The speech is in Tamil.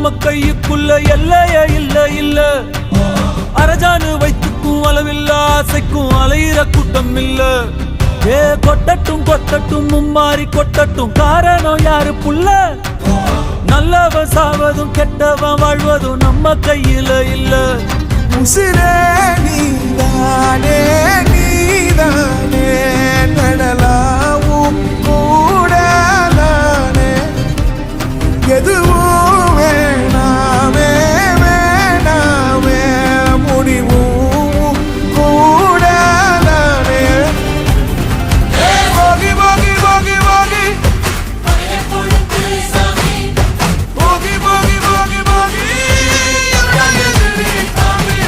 நம்ம கையுக்குள்ள எல்லையே இல்ல இல்ல. அரஜானு வைத்துக்கும் அளவில்ல ஆசைக்கும் அலையிற கூட்டம் இல்ல. ஏ கொட்டட்டும் கொட்டட்டும் மும்மாறி கொட்டட்டும், காரணம் யாரு புள்ள? நல்லவன் சாவதும் கெட்டவன் வாழ்வதும் நம்ம கையில இல்ல. உசிரே நீதானே